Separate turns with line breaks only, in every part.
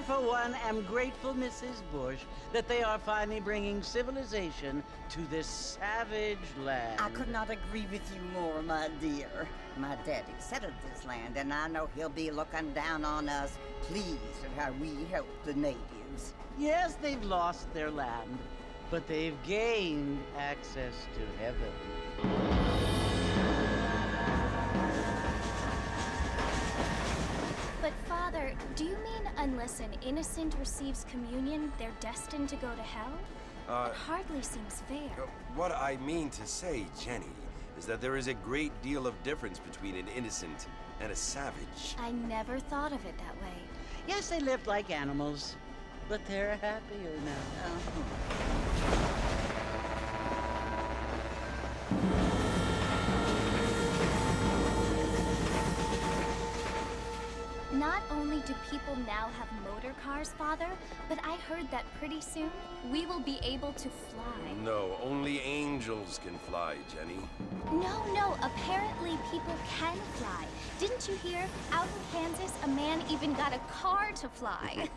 for one, am grateful, Mrs. Bush, that they are finally bringing civilization to this savage land.
I could not agree with you more, my dear. My daddy settled this land, and I know he'll be looking down on us, pleased at how we help the natives.
Yes, they've lost their land, but they've gained access to heaven.
But Father, do you mean unless an innocent receives communion, they're destined to go to hell? It hardly seems fair.
What I mean to say, Jenny, is that there is a great deal of difference between an innocent and a savage.
I never thought of it that way.
Yes, they lived like animals, but they're happier now.
Not only do people now have motor cars, Father, but I heard that pretty soon we will be able to fly.
No, only angels can fly, Jenny.
No, apparently people can fly. Didn't you hear? Out in Kansas, a man even got a car to fly.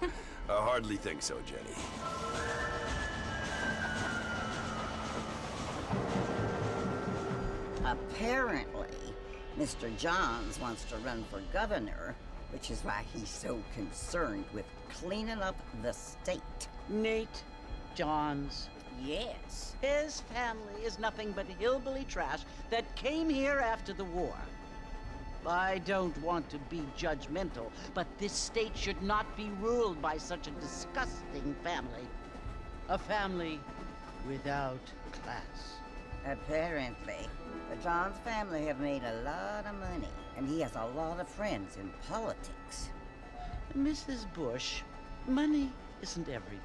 I hardly think so, Jenny.
Apparently, Mr. Johns wants to run for governor, which is why he's so concerned with cleaning up the state.
Nate Johns.
Yes.
His family is nothing but hillbilly trash that came here after the war. I don't want to be judgmental, but this state should not be ruled by such a disgusting family. A family without class.
Apparently. The Johns family have made a lot of money, and he has a lot of friends in politics.
Mrs. Bush, money isn't everything.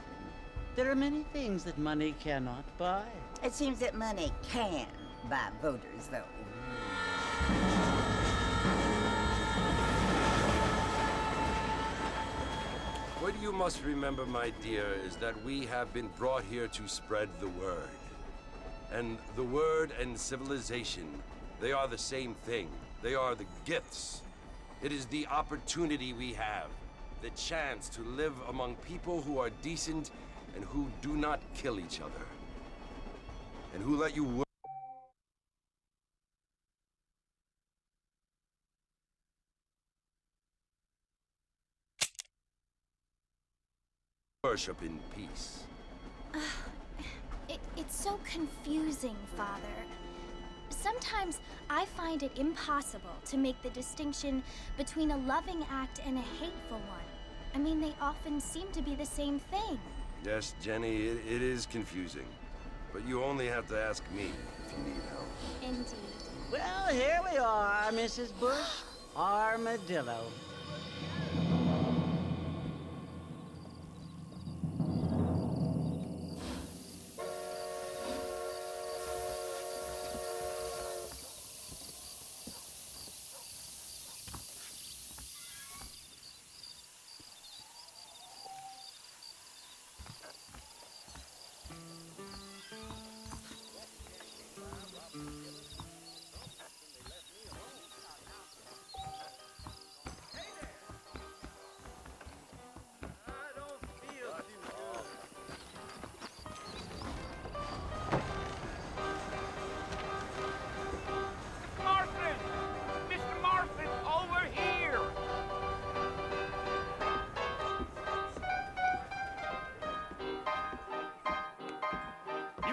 There are many things that money cannot buy.
It seems that money can buy voters, though.
What you must remember, my dear, is that we have been brought here to spread the word. And the word and civilization, they are the same thing. They are the gifts. It is the opportunity we have, the chance to live among people who are decent and who do not kill each other. And who let you worship in peace.
It's so confusing, Father. Sometimes I find it impossible to make the distinction between a loving act and a hateful one. I mean, they often seem to be the same thing.
Yes, Jenny, it is confusing. But you only have to ask me if you need help.
Indeed.
Well, here we are, Mrs. Bush. Armadillo.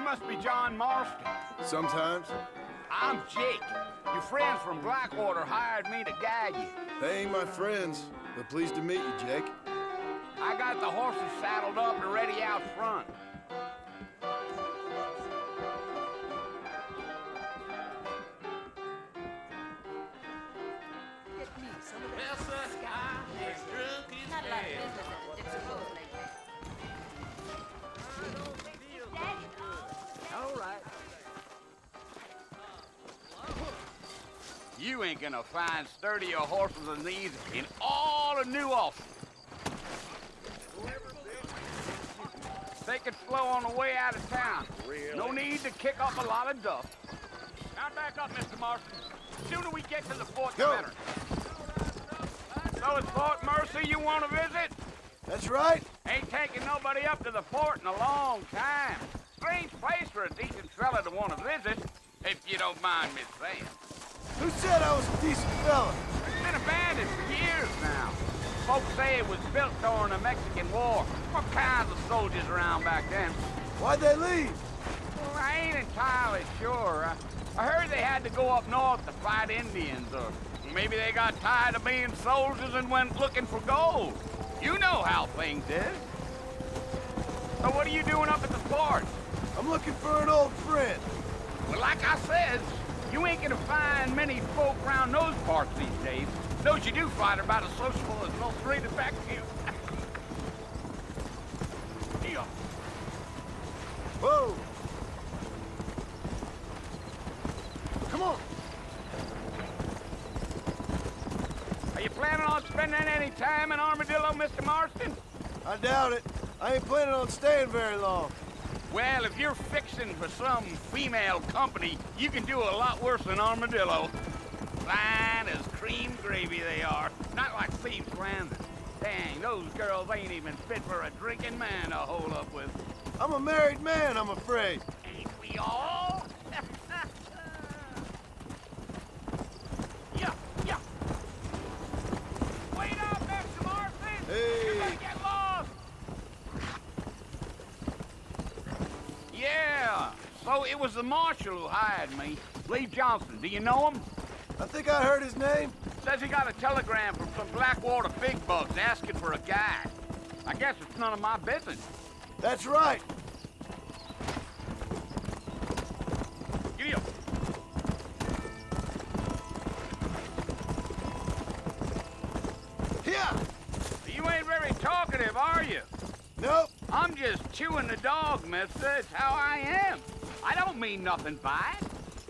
Must be John Marston.
Sometimes.
I'm Jake. Your friends from Blackwater hired me to guide you.
They ain't my friends, but pleased to meet you, Jake.
I got the horses saddled up and ready out front. You ain't gonna find sturdier horses than these in all of New Austin. Take it slow on the way out of town. Really? No need to kick up a lot of dust. Now back up, Mr. Marston. The sooner we get to the fort, the better. So it's Fort Mercy you want to visit?
That's right.
Ain't taken nobody up to the fort in a long time. Strange place for a decent fella to want to visit, if you don't mind me saying.
Who said I was a decent fella?
It's been abandoned for years now. Folks say it was built during the Mexican War. What kinds of soldiers around back then?
Why'd they leave?
Well, I ain't entirely sure. I heard they had to go up north to fight Indians, or maybe they got tired of being soldiers and went looking for gold. You know how things is. So what are you doing up at the fort?
I'm looking for an old friend.
Well, like I said, you ain't gonna find many folk around those parts these days. Those you do find are about as sociable as most rated back to you. Yeah.
Whoa! Come on!
Are you planning on spending any time in Armadillo, Mr. Marston?
I doubt it. I ain't planning on staying very long.
Well, if you're fixing for some female company, you can do a lot worse than Armadillo. Fine as cream gravy they are. Not like Thieves Landing. Dang, those girls ain't even fit for a drinking man to hold up with.
I'm a married man, I'm afraid.
Ain't we all? Yeah, yeah. Wait up, Mr. Marston!
Hey.
You're gonna get lost! Yeah, so it was the marshal who hired me. Lee Johnson, do you know him?
I think I heard his name.
Says he got a telegram from some Blackwater big bugs asking for a guide. I guess it's none of my business.
That's right.
Giddy up.
Yeah.
You ain't very talkative, are you?
Nope.
I'm just chewing the dog, mister. It's how I am. I don't mean nothing by it.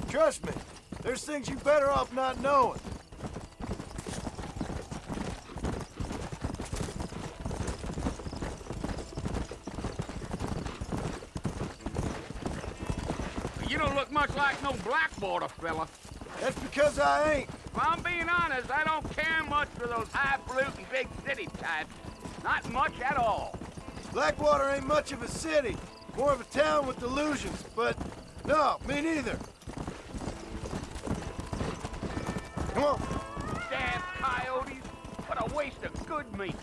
Trust me. There's things you better off not knowing.
You don't look much like no Blackwater fella.
That's because I ain't.
If I'm being honest, I don't care much for those highfalutin big city types. Not much at all.
Blackwater ain't much of a city. More of a town with delusions, but no, me neither. Come on.
Damn coyotes. What a waste of good meat.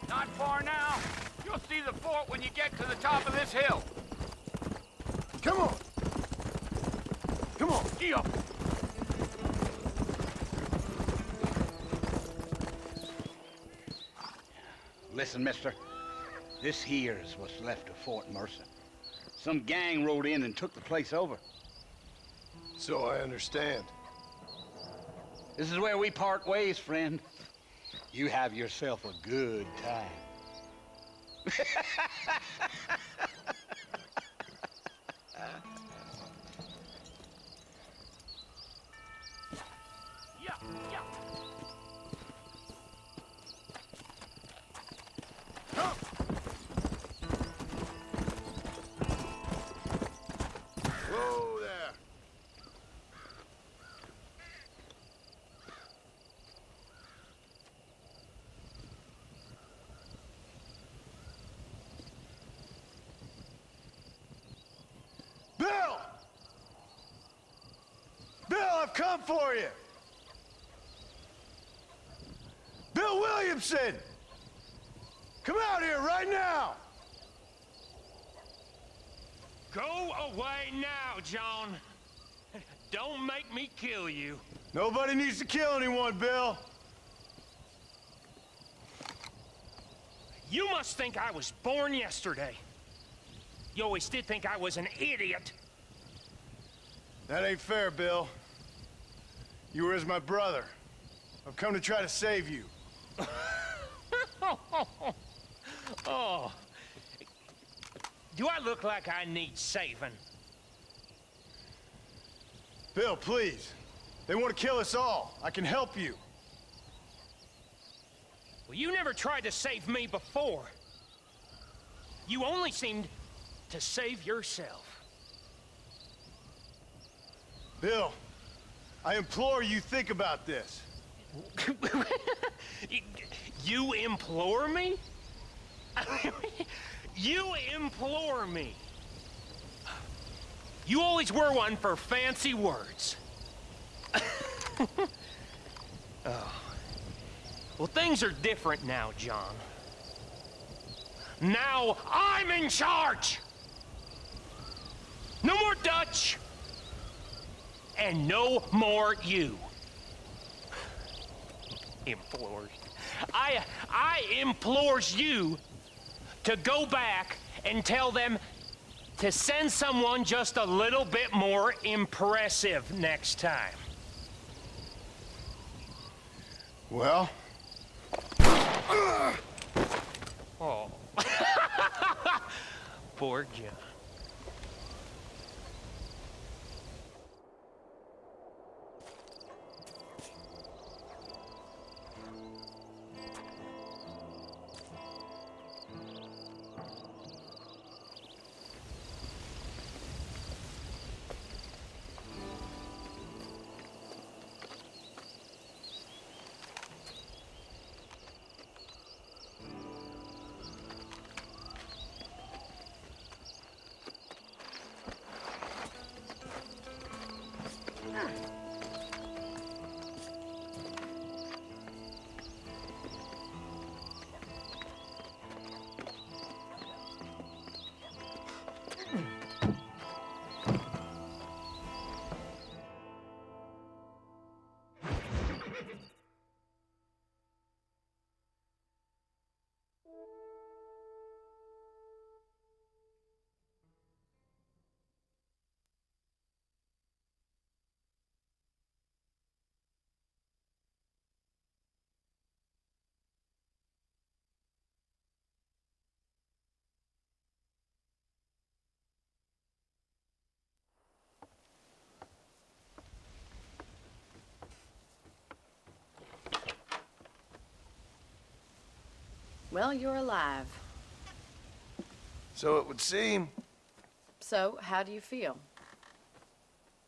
Not far now. You'll see the fort when you get to the top of this hill.
Come on. Come on.
Gee up. Listen, mister. This here's what's left of Fort Mercer. Some gang rode in and took the place over.
So I understand.
This is where we part ways, friend. You have yourself a good time. Yeah, yeah.
Whoa there. Bill! Bill, I've come for you! Bill Williamson! Come out here right now!
Go away now, John. Don't make me kill you.
Nobody needs to kill anyone, Bill.
You must think I was born yesterday. You always did think I was an idiot.
That ain't fair, Bill. You were as my brother. I've come to try to save you.
Oh. Do I look like I need saving?
Bill, please. They want to kill us all. I can help you.
Well, you never tried to save me before. You only seemed to save yourself.
Bill, I implore you think about this.
You implore me? You implore me. You always were one for fancy words. Oh. Well, things are different now, John. Now I'm in charge! No more Dutch! And no more you. Implores. I implores you to go back and tell them to send someone just a little bit more impressive next time.
Well?
Oh. Poor John.
Well, you're alive.
So it would seem.
So, how do you feel?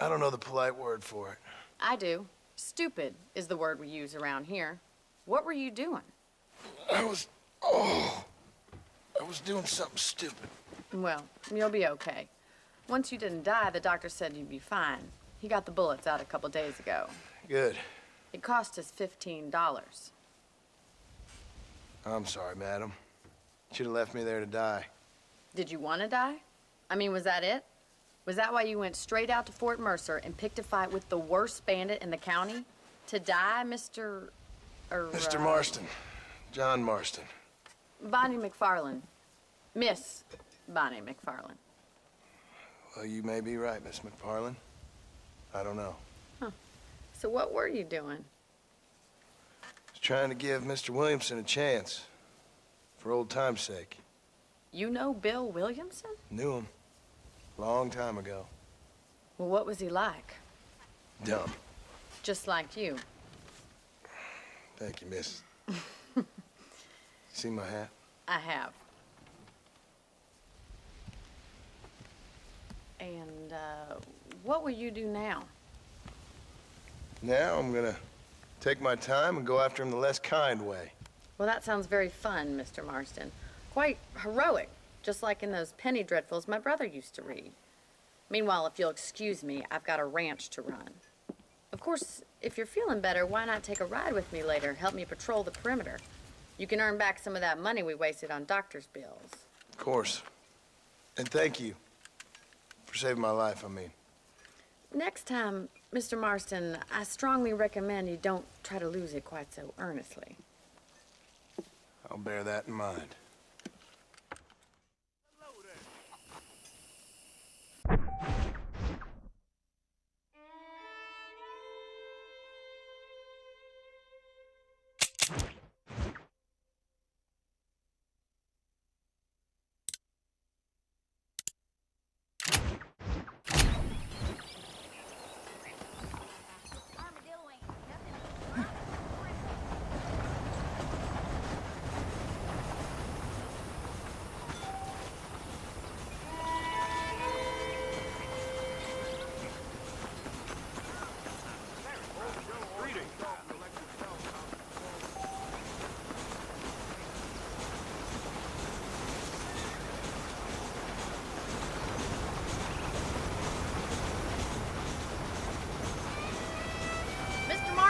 I don't know the polite word for it.
I do. Stupid is the word we use around here. What were you doing?
I was doing something stupid.
Well, you'll be okay. Once you didn't die, the doctor said you'd be fine. He got the bullets out a couple days ago.
Good.
It cost us $15.
I'm sorry, madam. Should have left me there to die.
Did you want to die? I mean, was that it? Was that why you went straight out to Fort Mercer and picked a fight with the worst bandit in the county? To die, Mr.
Mr. Marston. John Marston.
Bonnie McFarland. Miss Bonnie McFarland.
Well, you may be right, Miss McFarland. I don't know.
Huh. So what were you doing?
I was trying to give Mr. Williamson a chance. For old time's sake.
You know Bill Williamson?
Knew him. Long time ago.
Well, what was he like?
Dumb.
Just like you.
Thank you, miss. See my hat?
I have. And, what will you do now?
Now I'm gonna take my time and go after him the less kind way.
Well, that sounds very fun, Mr. Marston. Quite heroic, just like in those penny dreadfuls my brother used to read. Meanwhile, if you'll excuse me, I've got a ranch to run. Of course, if you're feeling better, why not take a ride with me later? Help me patrol the perimeter. You can earn back some of that money we wasted on doctor's bills.
Of course. And thank you for saving my life, I mean.
Next time, Mr. Marston, I strongly recommend you don't try to lose it quite so earnestly.
I'll bear that in mind.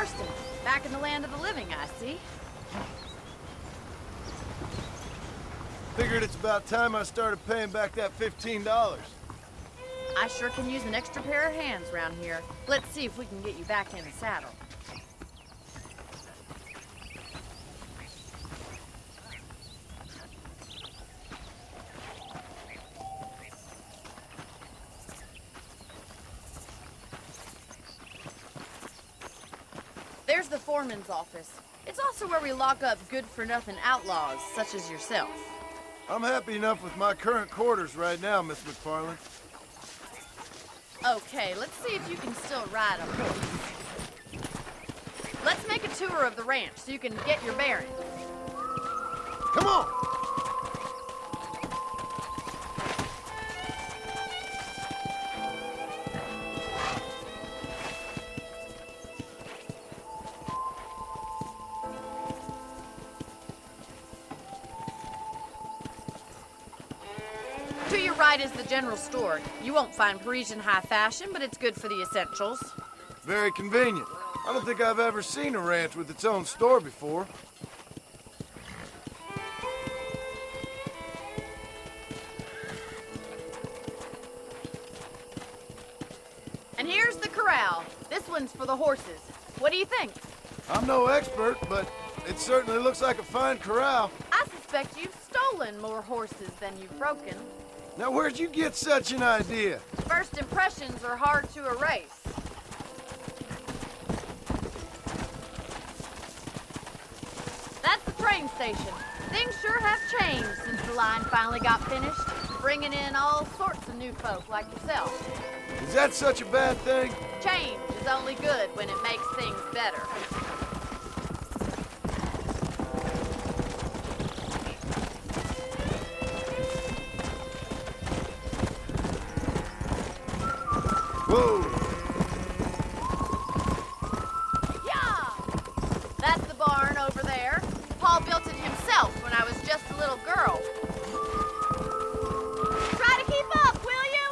Marston. Back in the land of the living, I see.
Figured it's about time I started paying back that $15.
I sure can use an extra pair of hands around here. Let's see if we can get you back in the saddle. There's the foreman's office. It's also where we lock up good-for-nothing outlaws, such as yourself.
I'm happy enough with my current quarters right now, Miss McFarland.
Okay, let's see if you can still ride a horse. Let's make a tour of the ranch so you can get your bearings.
Come on!
To your right is the general store. You won't find Parisian high fashion, but it's good for the essentials.
Very convenient. I don't think I've ever seen a ranch with its own store before.
And here's the corral. This one's for the horses. What do you think?
I'm no expert, but it certainly looks like a fine corral.
I suspect you've stolen more horses than you've broken.
Now, where'd you get such an idea?
First impressions are hard to erase. That's the train station. Things sure have changed since the line finally got finished, bringing in all sorts of new folk like yourself.
Is that such a bad thing?
Change is only good when it makes things better.
Whoa!
Yeah! That's the barn over there. Paul built it himself when I was just a little girl. Try to keep up, will you?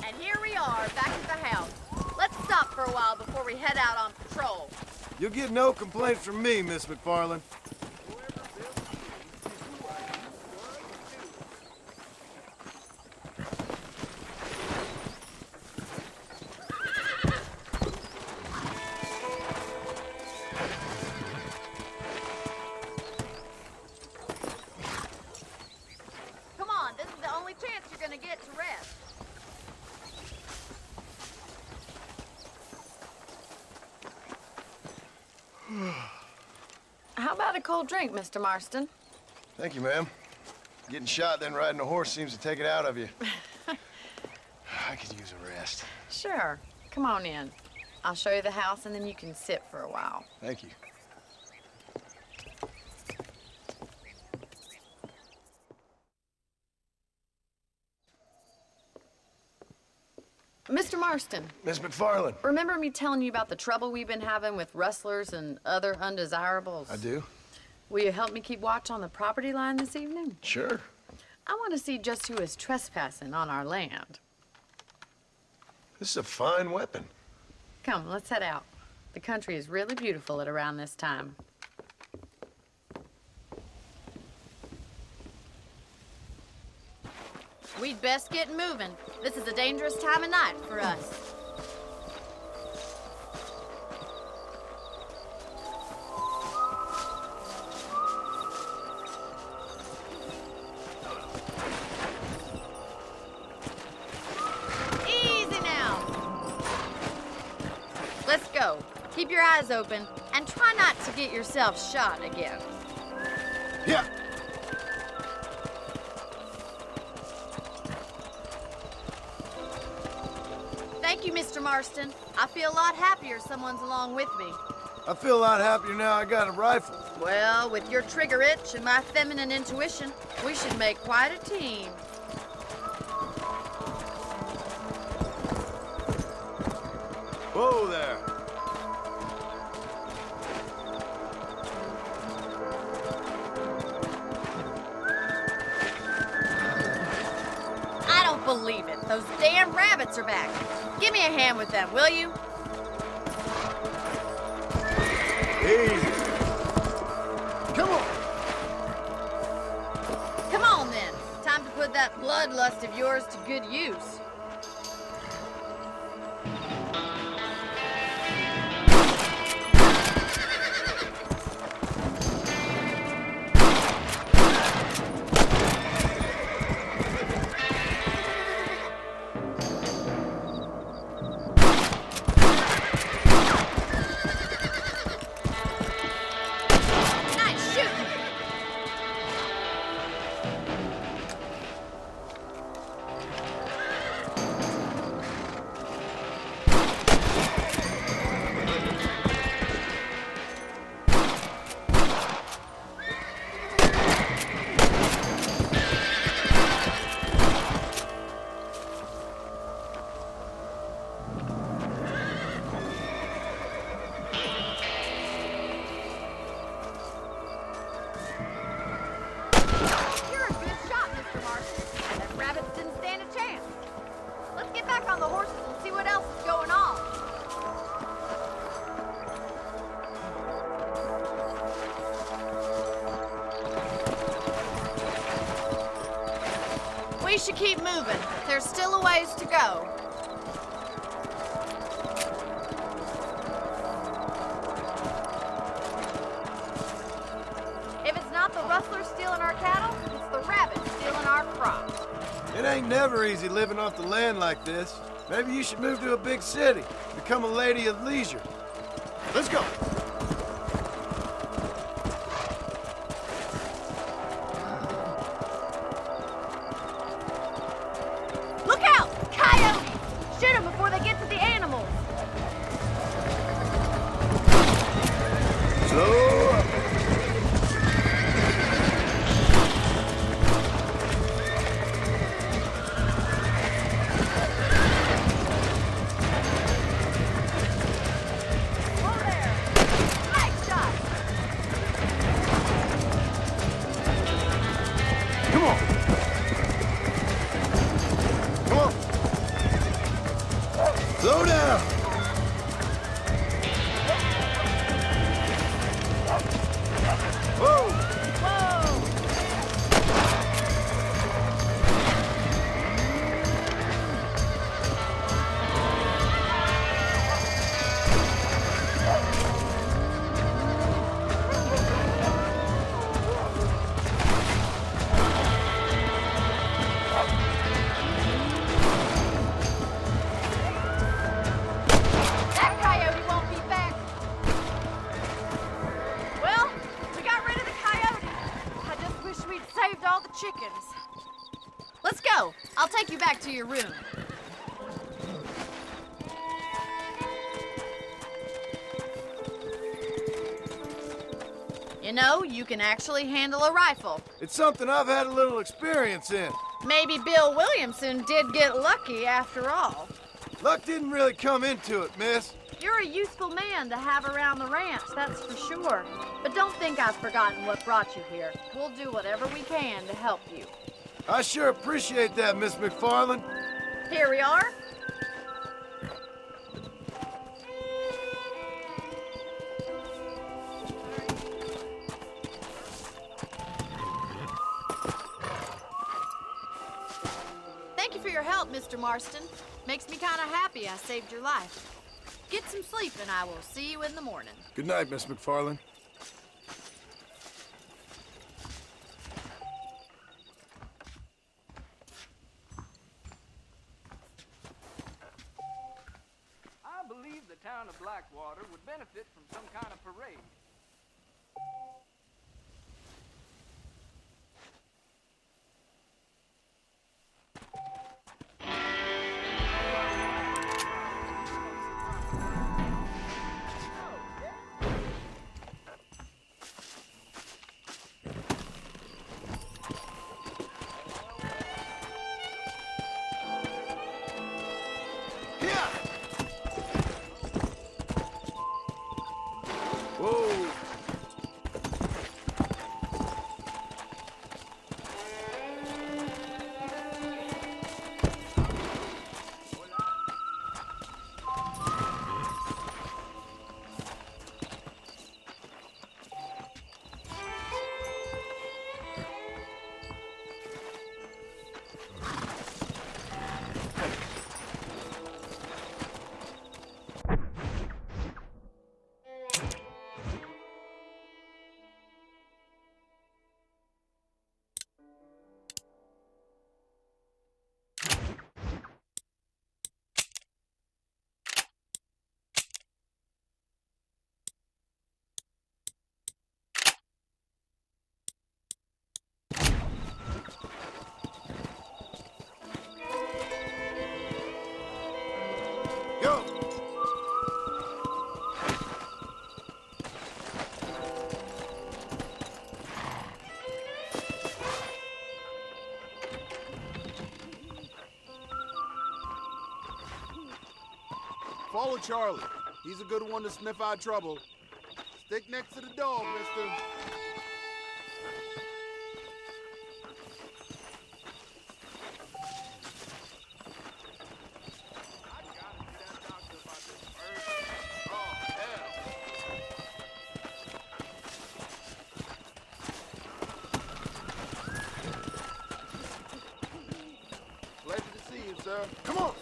And here we are, back at the house. Let's stop for a while before we head out on patrol.
You'll get no complaints from me, Miss McFarland.
Come on, this is the only chance you're gonna get to rest. How about a cold drink, Mr. Marston?
Thank you, ma'am. Getting shot, then riding a horse seems to take it out of you. I could use a rest.
Sure. Come on in. I'll show you the house, and then you can sit for a while.
Thank you.
Mr. Marston,
Miss McFarland.
remember me telling you about the trouble we've been having with rustlers and other undesirables?
I do?
Will you help me keep watch on the property line this evening?
Sure.
I want to see just who is trespassing on our land.
This is a fine weapon.
Come, let's head out. The country is really beautiful at around this time. We'd best get moving. This is a dangerous time of night for us. Easy now. Let's go. Keep your eyes open and try not to get yourself shot again.
Yeah.
Thank you, Mr. Marston. I feel a lot happier someone's along with me.
I feel a lot happier now I got a rifle.
Well, with your trigger itch and my feminine intuition, we should make quite a team.
Whoa there.
Those damn rabbits are back. Give me a hand with them, will you?
Easy. Come on.
Come on, then. Time to put that bloodlust of yours to good use. We should keep moving. There's still a ways to go. If it's not the rustlers stealing our cattle, it's the rabbits stealing our crops.
It ain't never easy living off the land like this. Maybe you should move to a big city, become a lady of leisure. Let's go.
Look out! Coyotes! Shoot them before they get to the animals.
Slow up. Slow down! Whoa!
Chickens. Let's go. I'll take you back to your room. You know, you can actually handle a rifle.
It's something I've had a little experience in.
Maybe Bill Williamson did get lucky after all.
Luck didn't really come into it, miss.
You're a useful man to have around the ranch, that's for sure. But don't think I've forgotten what brought you here. We'll do whatever we can to help you.
I sure appreciate that, Miss McFarland.
Here we are. Thank you for your help, Mr. Marston. Makes me kind of happy I saved your life. Get some sleep and I will see you in the morning.
Good night, Miss McFarland.
I believe the town of Blackwater would benefit from some kind of parade.
Whoa!
Follow Charlie. He's a good one to sniff out trouble. Stick next to the dog, mister. Pleasure to see you, sir. Come on!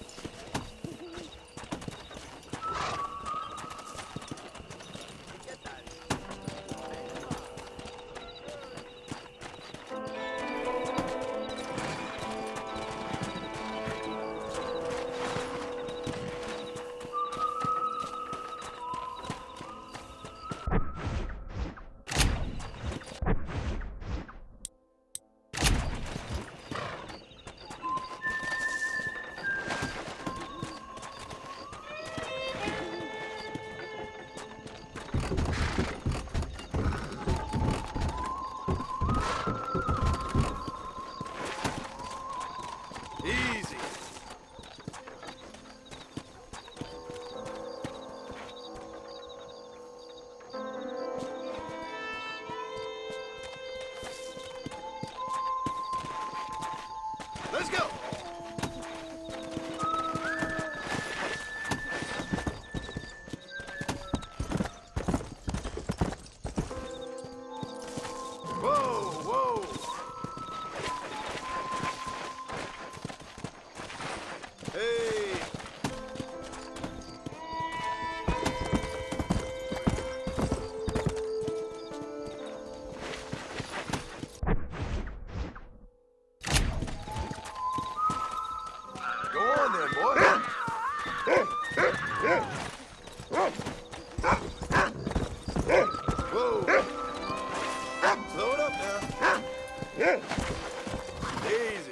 Easy. Let's go. Whoa, whoa. Hey! Go on then, boy. Whoa! Slow it up now. Easy.